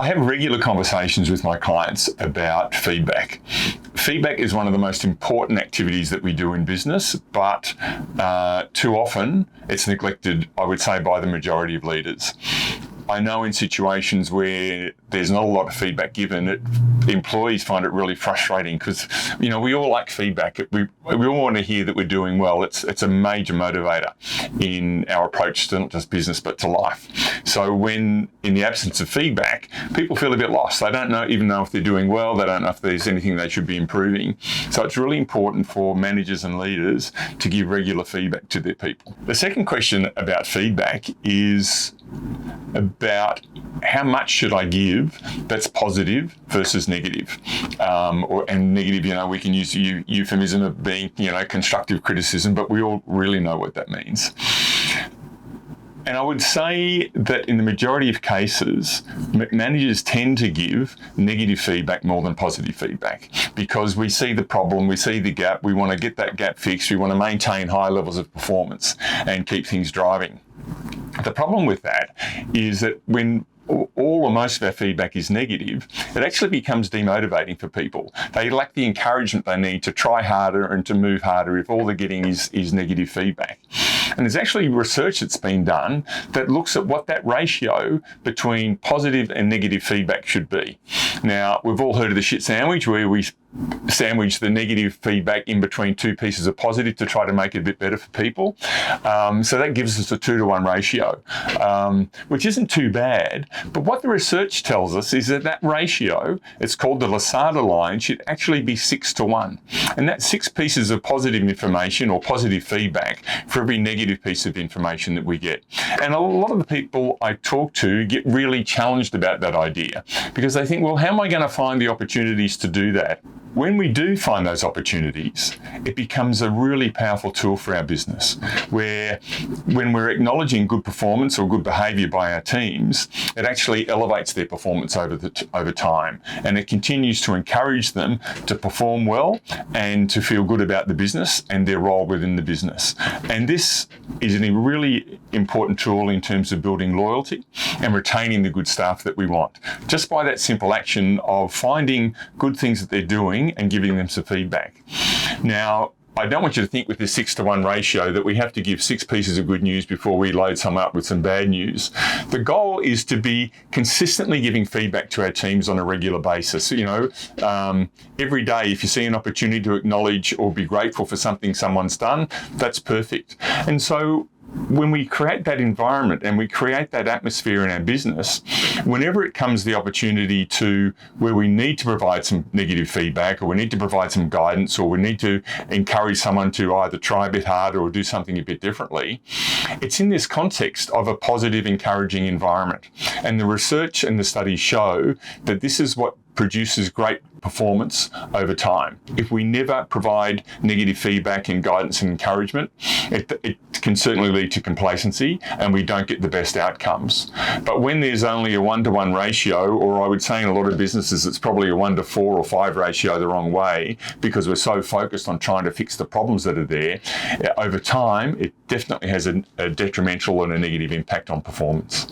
I have regular conversations with my clients about feedback. Feedback is one of the most important activities that we do in business, but too often it's neglected, I would say, by the majority of leaders. I know in situations where there's not a lot of feedback given, employees find it really frustrating because, we all like feedback. We all want to hear that we're doing well. It's a major motivator in our approach to not just business, but to life. So when, in the absence of feedback, people feel a bit lost. They don't even know if they're doing well. They don't know if there's anything they should be improving. So it's really important for managers and leaders to give regular feedback to their people. The second question about feedback is about how much should I give that's positive versus negative. And negative, we can use the euphemism of being, constructive criticism, but we all really know what that means. And I would say that in the majority of cases, managers tend to give negative feedback more than positive feedback because we see the problem, we see the gap, we want to get that gap fixed, we want to maintain high levels of performance and keep things driving. The problem with that is that when all or most of our feedback is negative, it actually becomes demotivating for people. They lack the encouragement they need to try harder and to move harder if all they're getting is negative feedback. And there's actually research that's been done that looks at what that ratio between positive and negative feedback should be. Now, we've all heard of the shit sandwich where we sandwich the negative feedback in between two pieces of positive to try to make it a bit better for people. So that gives us a 2-to-1 ratio, which isn't too bad. But what the research tells us is that ratio, it's called the Lasada line, should actually be 6-to-1. And that's 6 pieces of positive information or positive feedback for every negative piece of information that we get. And a lot of the people I talk to get really challenged about that idea because they think, well, how am I going to find the opportunities to do that? When we do find those opportunities, it becomes a really powerful tool for our business, where when we're acknowledging good performance or good behaviour by our teams, it actually elevates their performance over time, and it continues to encourage them to perform well and to feel good about the business and their role within the business. And this is a really important tool in terms of building loyalty and retaining the good staff that we want, just by that simple action of finding good things that they're doing and giving them some feedback. Now, I don't want you to think with this 6-to-1 ratio that we have to give 6 pieces of good news before we load some up with some bad news. The goal is to be consistently giving feedback to our teams on a regular basis. Every day, if you see an opportunity to acknowledge or be grateful for something someone's done, that's perfect. And so when we create that environment and we create that atmosphere in our business, whenever it comes the opportunity to where we need to provide some negative feedback or we need to provide some guidance or we need to encourage someone to either try a bit harder or do something a bit differently, it's in this context of a positive, encouraging environment. And the research and the studies show that this is what produces great performance over time. If we never provide negative feedback and guidance and encouragement, it can certainly lead to complacency and we don't get the best outcomes. But when there's only a 1-to-1 ratio, or I would say in a lot of businesses it's probably a 1-to-4 or 5 ratio the wrong way because we're so focused on trying to fix the problems that are there, over time it definitely has a detrimental and a negative impact on performance.